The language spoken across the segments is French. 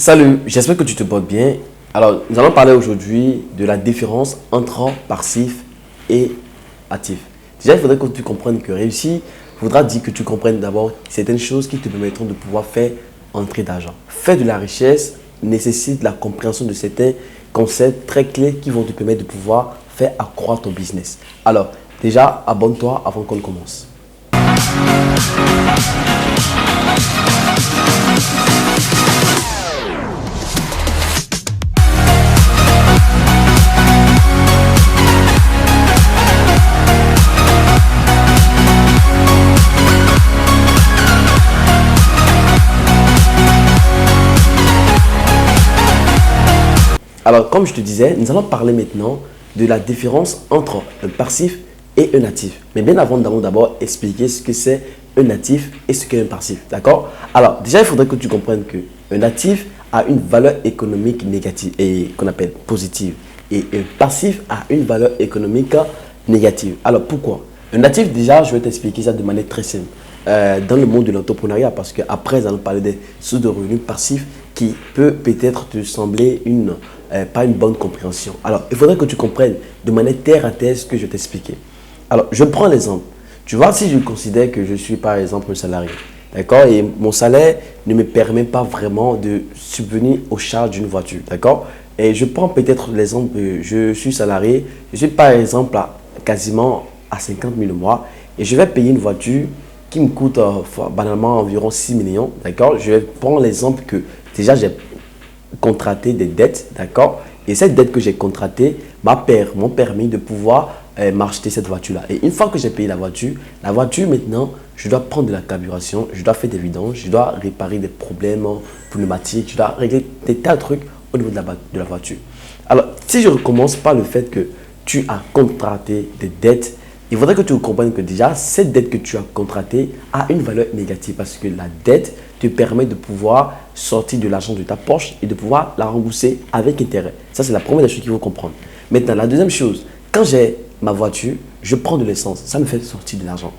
Salut, j'espère que tu te portes bien. Alors, nous allons parler aujourd'hui de la différence entre passif et actif. Déjà, il faudrait que tu comprennes que réussir voudra dire que tu comprennes d'abord certaines choses qui te permettront de pouvoir faire entrer d'argent. Faire de la richesse nécessite la compréhension de certains concepts très clés qui vont te permettre de pouvoir faire accroître ton business. Alors, déjà, abonne-toi avant qu'on commence. Alors, comme je te disais, nous allons parler maintenant de la différence entre un passif et un actif. Mais bien avant, nous allons d'abord expliquer ce que c'est un actif et ce qu'est un passif. D'accord? Alors, déjà, il faudrait que tu comprennes qu'un actif a une valeur économique négative et qu'on appelle positive. Et un passif a une valeur économique négative. Alors, pourquoi? Un actif, déjà, je vais t'expliquer ça de manière très simple. Dans le monde de l'entrepreneuriat, parce qu'après, nous allons parler des sources de revenus passifs qui peut-être te sembler pas une bonne compréhension. Alors, il faudrait que tu comprennes de manière terre à terre ce que je vais t'expliquer. Alors, je prends l'exemple. Tu vois, si je considère que je suis par exemple un salarié, d'accord, et mon salaire ne me permet pas vraiment de subvenir aux charges d'une voiture, d'accord, et je prends peut-être l'exemple, je suis salarié, je suis par exemple quasiment à 50 000 le mois et je vais payer une voiture qui me coûte banalement environ 6 millions, d'accord. Je vais prendre l'exemple que déjà j'ai contracté des dettes, d'accord. Et cette dette que j'ai contractée m'ont permis de pouvoir m'acheter cette voiture-là. Et une fois que j'ai payé la voiture maintenant, je dois prendre de la carburation, je dois faire des vidanges, je dois réparer des problèmes pneumatiques, je dois régler des tas de trucs au niveau de la voiture. Alors, si je recommence par le fait que tu as contracté des dettes, il faudrait que tu comprennes que déjà, cette dette que tu as contractée a une valeur négative parce que la dette te permet de pouvoir sortir de l'argent de ta poche et de pouvoir la rembourser avec intérêt. Ça, c'est la première des choses qu'il faut comprendre. Maintenant, la deuxième chose, quand j'ai ma voiture, je prends de l'essence. Ça me fait sortir de l'argent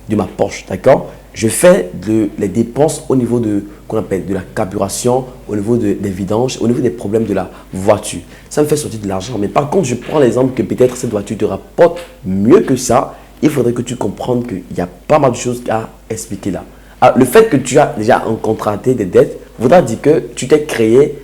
de ma poche, d'accord? Je fais les dépenses au niveau qu'on appelle de la carburation, au niveau des vidanges, au niveau des problèmes de la voiture. Ça me fait sortir de l'argent. Mais par contre, je prends l'exemple que peut-être cette voiture te rapporte mieux que ça. Il faudrait que tu comprennes qu'il y a pas mal de choses à expliquer là. Alors, le fait que tu as déjà contracté des dettes voudra dire que tu t'es créé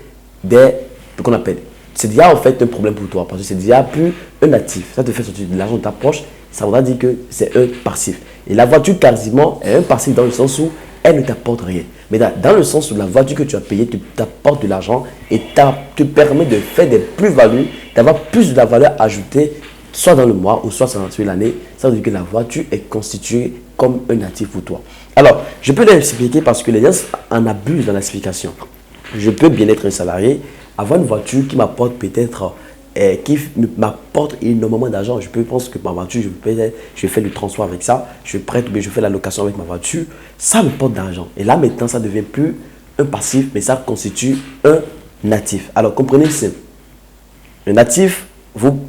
qu'on appelle. C'est déjà en fait un problème pour toi parce que c'est déjà plus un actif. Ça te fait sortir de l'argent de ta poche. Ça voudra dire que c'est un passif. Et la voiture quasiment est un passif dans le sens où elle ne t'apporte rien. Mais dans le sens où la voiture que tu as payée t'apporte de l'argent et te permet de faire des plus-values, d'avoir plus de la valeur ajoutée, soit dans le mois ou soit sur l'année. Ça veut dire que la voiture est constituée comme un actif pour toi. Alors, je peux l'expliquer parce que les gens en abusent dans l'explication. Je peux bien être un salarié, avoir une voiture qui m'apporte peut-être qui m'apporte énormément d'argent. Je pense que ma voiture, je fais le transport avec ça, je fais la location avec ma voiture, ça me porte d'argent. Et là maintenant, ça ne devient plus un passif, mais ça constitue un actif. Alors comprenez simple. Un actif vous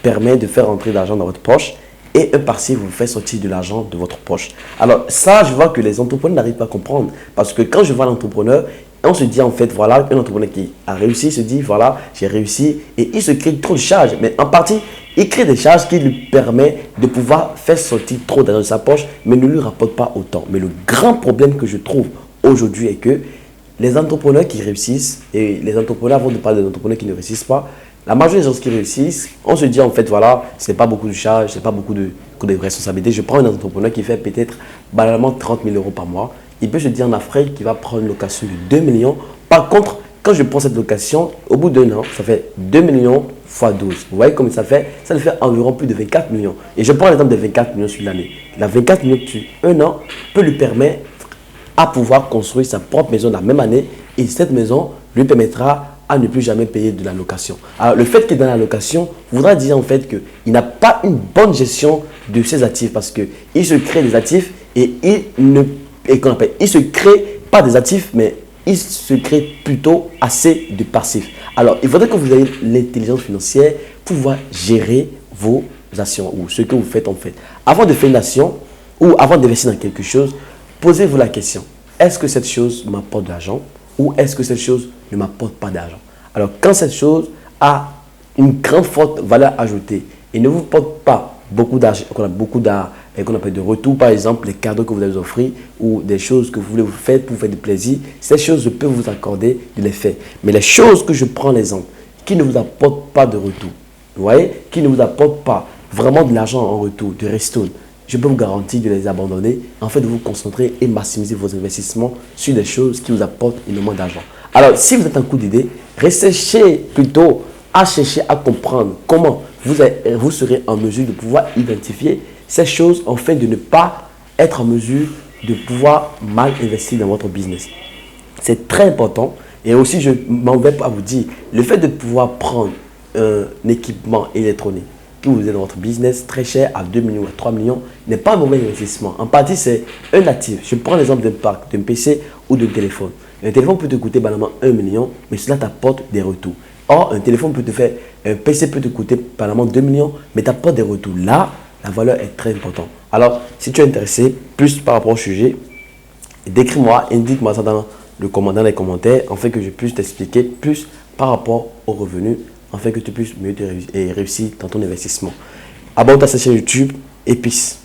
permet de faire entrer de l'argent dans votre poche et un passif vous fait sortir de l'argent de votre poche. Alors ça, je vois que les entrepreneurs n'arrivent pas à comprendre parce que quand je vois l'entrepreneur, on se dit en fait, voilà, un entrepreneur qui a réussi se dit, voilà, j'ai réussi et il se crée trop de charges. Mais en partie, il crée des charges qui lui permettent de pouvoir faire sortir trop d'argent de sa poche, mais ne lui rapporte pas autant. Mais le grand problème que je trouve aujourd'hui est que les entrepreneurs qui réussissent, et les entrepreneurs, avant de parler des entrepreneurs qui ne réussissent pas, la majorité des gens qui réussissent, on se dit en fait, voilà, ce n'est pas beaucoup de charges, ce n'est pas beaucoup de responsabilités. Je prends un entrepreneur qui fait peut-être banalement 30 000 euros par mois. Il peut se dire en Afrique qu'il va prendre une location de 2 millions. Par contre, quand je prends cette location, au bout d'un an, ça fait 2 millions x 12. Vous voyez comme ça fait? Ça lui fait environ plus de 24 millions. Et je prends l'exemple de 24 millions sur l'année. La 24 millions sur un an peut lui permettre à pouvoir construire sa propre maison la même année. Et cette maison lui permettra à ne plus jamais payer de la location. Alors, le fait qu'il est dans la location voudra dire en fait qu'il n'a pas une bonne gestion de ses actifs parce qu'il se crée des actifs et il se crée pas des actifs, mais il se crée plutôt assez de passifs. Alors, il faudrait que vous ayez l'intelligence financière pour pouvoir gérer vos actions ou ce que vous faites en fait. Avant de faire une action ou avant d'investir dans quelque chose, posez-vous la question. Est-ce que cette chose m'apporte de l'argent? ou est-ce que cette chose ne m'apporte pas d'argent? Alors, quand cette chose a une grande forte valeur ajoutée et ne vous porte pas beaucoup d'argent, qu'on appelle de retour, par exemple, les cadeaux que vous allez offrir ou des choses que vous voulez vous faire pour vous faire du plaisir, ces choses, je peux vous accorder de les faire. Mais les choses que je prends l'exemple, qui ne vous apportent pas de retour, vous voyez, qui ne vous apportent pas vraiment de l'argent en retour, de ristourne, je peux vous garantir de les abandonner, en fait de vous concentrer et maximiser vos investissements sur des choses qui vous apportent énormément d'argent. Alors, si vous êtes en coup d'idée, recherchez plutôt à chercher à comprendre comment vous serez en mesure de pouvoir identifier ces choses afin de ne pas être en mesure de pouvoir mal investir dans votre business. C'est très important. Et aussi, je m'en vais pas vous dire, le fait de pouvoir prendre un équipement électronique qui vous aide dans votre business très cher à 2 millions, à 3 millions, n'est pas un mauvais investissement. En partie, c'est un actif. Je prends l'exemple d'un parc, d'un PC ou d'un téléphone. Un téléphone peut te coûter banalement 1 million, mais cela t'apporte des retours. Or, un téléphone peut te faire, un PC peut te coûter banalement 2 millions, mais t'apporte des retours. Là, la valeur est très importante. Alors, si tu es intéressé plus par rapport au sujet, décris-moi, indique-moi ça dans les commentaires, afin que je puisse t'expliquer plus par rapport aux revenus, afin que tu puisses mieux réussir dans ton investissement. Abonne-toi à cette chaîne YouTube et peace.